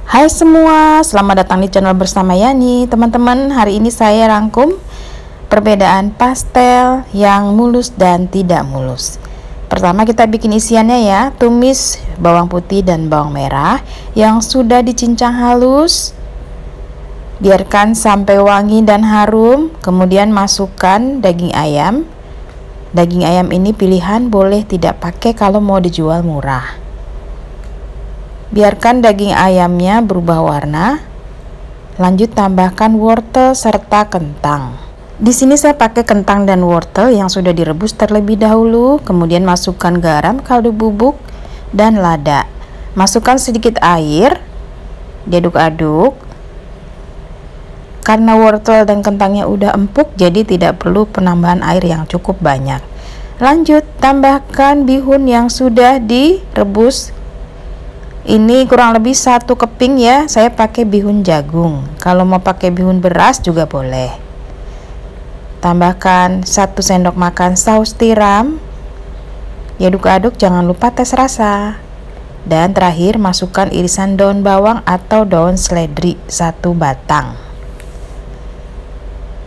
Hai semua, selamat datang di channel bersama Yani. Teman-teman, hari ini saya rangkum perbedaan pastel yang mulus dan tidak mulus. Pertama kita bikin isiannya ya, tumis bawang putih dan bawang merah yang sudah dicincang halus. Biarkan sampai wangi dan harum, kemudian masukkan daging ayam. Daging ayam ini pilihan, boleh tidak pakai kalau mau dijual murah. Biarkan daging ayamnya berubah warna. Lanjut tambahkan wortel serta kentang. Di sini saya pakai kentang dan wortel yang sudah direbus terlebih dahulu, kemudian masukkan garam, kaldu bubuk, dan lada. Masukkan sedikit air, diaduk-aduk. Karena wortel dan kentangnya udah empuk, jadi tidak perlu penambahan air yang cukup banyak. Lanjut tambahkan bihun yang sudah direbus. Ini kurang lebih 1 keping ya, saya pakai bihun jagung. Kalau mau pakai bihun beras juga boleh. Tambahkan 1 sendok makan saus tiram. Diaduk-aduk, jangan lupa tes rasa. Dan terakhir masukkan irisan daun bawang atau daun seledri 1 batang.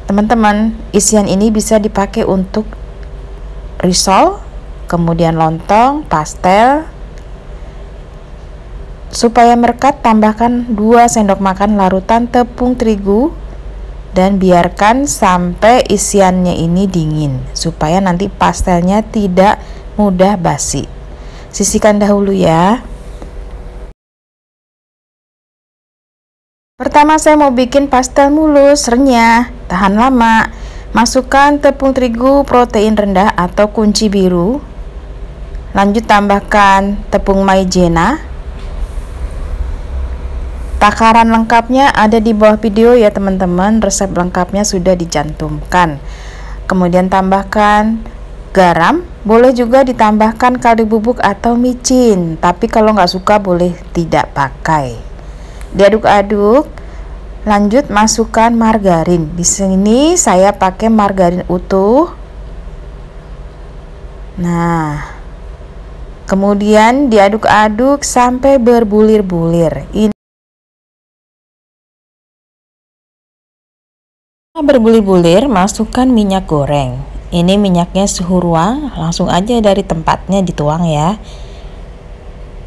Teman-teman, isian ini bisa dipakai untuk risol, kemudian lontong, pastel. Supaya merekat, tambahkan 2 sendok makan larutan tepung terigu dan biarkan sampai isiannya ini dingin supaya nanti pastelnya tidak mudah basi. Sisihkan dahulu ya. Pertama saya mau bikin pastel mulus, renyah, tahan lama. Masukkan tepung terigu protein rendah atau kunci biru. Lanjut tambahkan tepung maizena. Takaran lengkapnya ada di bawah video ya teman-teman, resep lengkapnya sudah dicantumkan. Kemudian tambahkan garam, boleh juga ditambahkan kaldu bubuk atau micin, tapi kalau nggak suka boleh tidak pakai. Diaduk-aduk, lanjut masukkan margarin. Di sini saya pakai margarin utuh. Nah, kemudian diaduk-aduk sampai berbulir-bulir. Berbulir-bulir, masukkan minyak goreng. Ini minyaknya suhu ruang, langsung aja dari tempatnya dituang ya.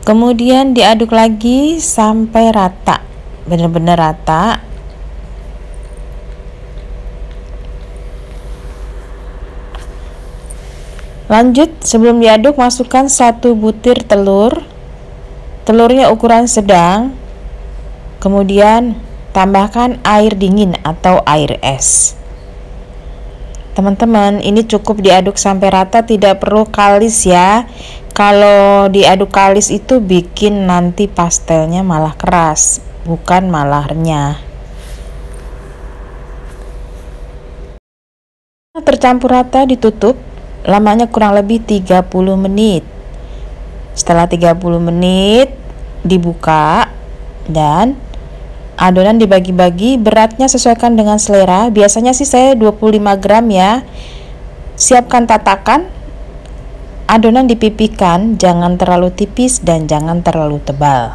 Kemudian diaduk lagi sampai rata, benar-benar rata. Lanjut, sebelum diaduk masukkan 1 butir telur. Telurnya ukuran sedang. Kemudian tambahkan air dingin atau air es. Teman-teman, ini cukup diaduk sampai rata, tidak perlu kalis ya. Kalau diaduk kalis itu bikin nanti pastelnya malah keras, bukan malah renyah. Tercampur rata, ditutup. Lamanya kurang lebih 30 menit. Setelah 30 menit dibuka dan adonan dibagi-bagi, beratnya sesuaikan dengan selera. Biasanya sih saya 25 gram ya. Siapkan tatakan. Adonan dipipihkan, jangan terlalu tipis dan jangan terlalu tebal.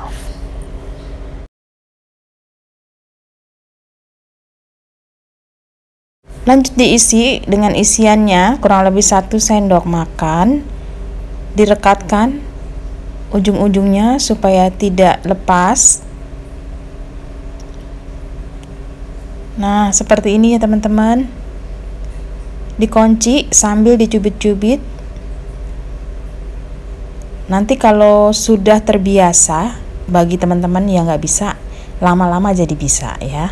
Lanjut diisi dengan isiannya kurang lebih 1 sendok makan. Direkatkan ujung-ujungnya supaya tidak lepas. Nah, seperti ini ya teman-teman. Dikunci sambil dicubit-cubit. Nanti kalau sudah terbiasa, bagi teman-teman yang nggak bisa, lama-lama jadi bisa ya.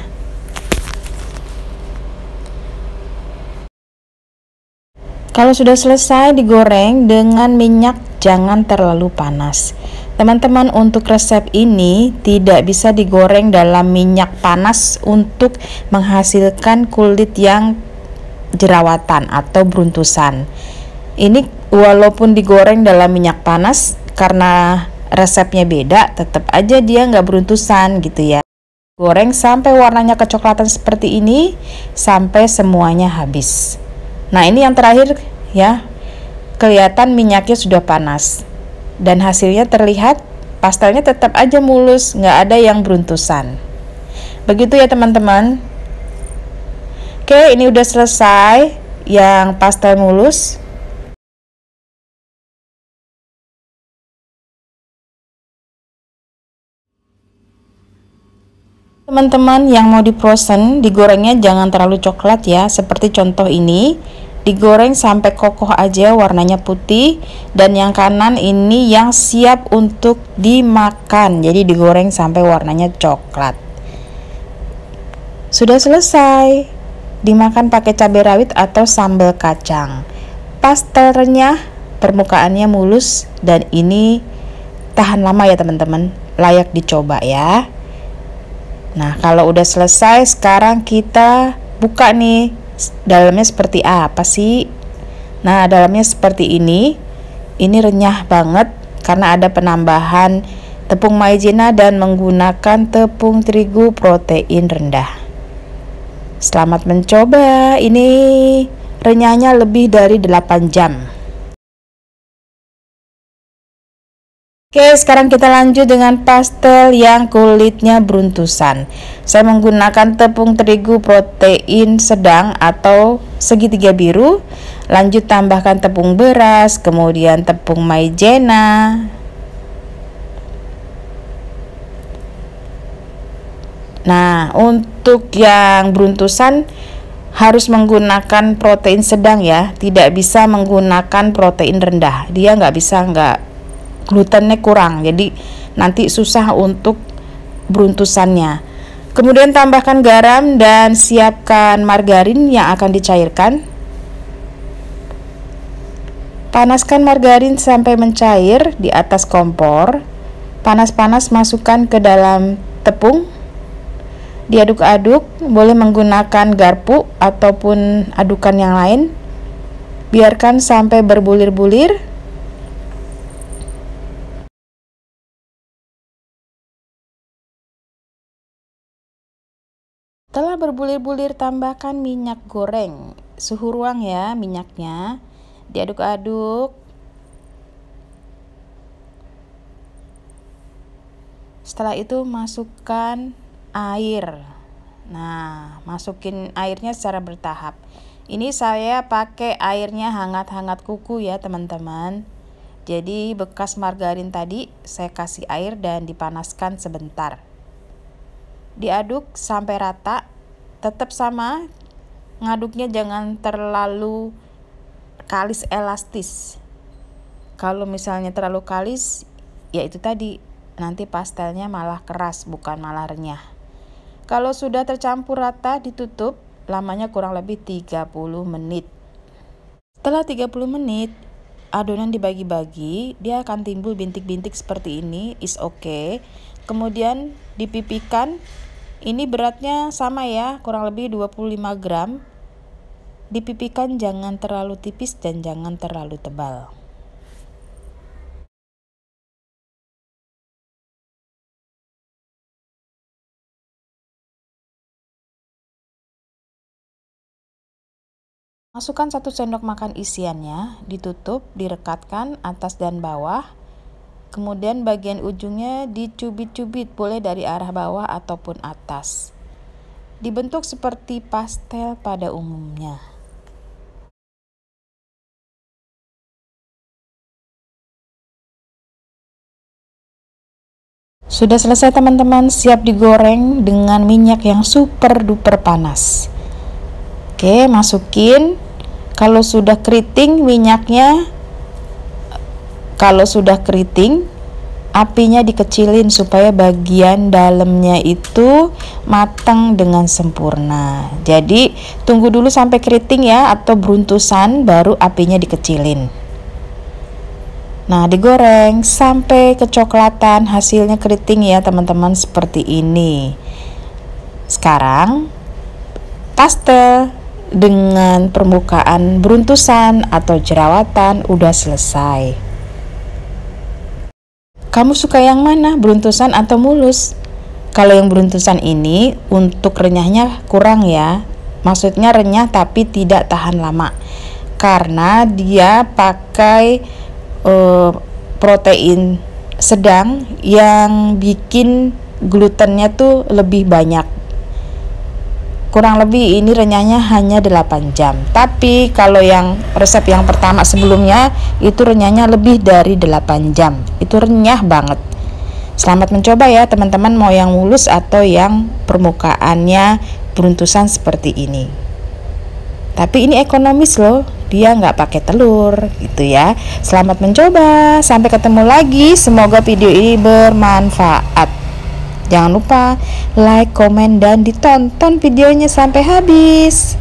Kalau sudah selesai digoreng dengan minyak, jangan terlalu panas. Teman-teman, untuk resep ini tidak bisa digoreng dalam minyak panas untuk menghasilkan kulit yang jerawatan atau beruntusan. Ini walaupun digoreng dalam minyak panas, karena resepnya beda, tetap aja dia nggak beruntusan gitu ya. Goreng sampai warnanya kecoklatan seperti ini, sampai semuanya habis. Nah, ini yang terakhir ya, kelihatan minyaknya sudah panas dan hasilnya terlihat pastelnya tetap aja mulus, nggak ada yang beruntusan. Begitu ya teman-teman. Oke, ini udah selesai yang pastel mulus. Teman-teman yang mau di-frozen, digorengnya jangan terlalu coklat ya, seperti contoh ini. Digoreng sampai kokoh aja, warnanya putih. Dan yang kanan ini yang siap untuk dimakan, jadi digoreng sampai warnanya coklat. Sudah selesai, dimakan pakai cabai rawit atau sambal kacang. Pastel renyah, permukaannya mulus, dan ini tahan lama ya teman-teman, layak dicoba ya. Nah, kalau udah selesai, sekarang kita buka nih. Dalamnya seperti apa sih? Nah, dalamnya seperti ini. Ini renyah banget karena ada penambahan tepung maizena dan menggunakan tepung terigu protein rendah. Selamat mencoba. Ini renyahnya lebih dari 8 jam. Oke, sekarang kita lanjut dengan pastel yang kulitnya beruntusan. Saya menggunakan tepung terigu protein sedang atau segitiga biru. Lanjut tambahkan tepung beras, kemudian tepung maizena. Nah, untuk yang beruntusan harus menggunakan protein sedang ya, tidak bisa menggunakan protein rendah. Dia glutennya kurang, jadi nanti susah untuk beruntusannya. Kemudian tambahkan garam dan siapkan margarin yang akan dicairkan. Panaskan margarin sampai mencair di atas kompor. Panas-panas masukkan ke dalam tepung. Diaduk-aduk, boleh menggunakan garpu ataupun adukan yang lain. Biarkan sampai berbulir-bulir. Setelah berbulir-bulir, tambahkan minyak goreng. Suhu ruang ya minyaknya. Diaduk-aduk. Setelah itu masukkan air. Nah, masukin airnya secara bertahap. Ini saya pakai airnya hangat-hangat kuku ya teman-teman. Jadi bekas margarin tadi saya kasih air dan dipanaskan sebentar. Diaduk sampai rata, tetap sama, ngaduknya jangan terlalu kalis elastis. Kalau misalnya terlalu kalis, ya itu tadi, nanti pastelnya malah keras, bukan malah renyah. Kalau sudah tercampur rata, ditutup, lamanya kurang lebih 30 menit. Setelah 30 menit, adonan dibagi-bagi, dia akan timbul bintik-bintik seperti ini, is okay. Kemudian dipipihkan. Ini beratnya sama ya, kurang lebih 25 gram. Dipipihkan jangan terlalu tipis dan jangan terlalu tebal. Masukkan 1 sendok makan isiannya, ditutup, direkatkan atas dan bawah. Kemudian bagian ujungnya dicubit-cubit, boleh dari arah bawah ataupun atas. Dibentuk seperti pastel pada umumnya. Sudah selesai teman-teman, siap digoreng dengan minyak yang super duper panas. Oke, masukin. Kalau sudah keriting minyaknya, apinya dikecilin supaya bagian dalamnya itu matang dengan sempurna. Jadi tunggu dulu sampai keriting ya, atau beruntusan, baru apinya dikecilin. Nah, digoreng sampai kecoklatan, hasilnya keriting ya teman-teman, seperti ini. Sekarang pastel dengan permukaan beruntusan atau jerawatan udah selesai. Kamu suka yang mana, beruntusan atau mulus? Kalau yang beruntusan ini untuk renyahnya kurang ya. Maksudnya renyah tapi tidak tahan lama. Karena dia pakai protein sedang yang bikin glutennya tuh lebih banyak. Kurang lebih ini renyahnya hanya 8 jam. Tapi kalau yang resep yang pertama sebelumnya itu renyahnya lebih dari 8 jam. Itu renyah banget. Selamat mencoba ya teman-teman, mau yang mulus atau yang permukaannya beruntusan seperti ini. Tapi ini ekonomis loh, dia nggak pakai telur gitu ya. Selamat mencoba, sampai ketemu lagi. Semoga video ini bermanfaat. Jangan lupa like, komen, dan ditonton videonya sampai habis.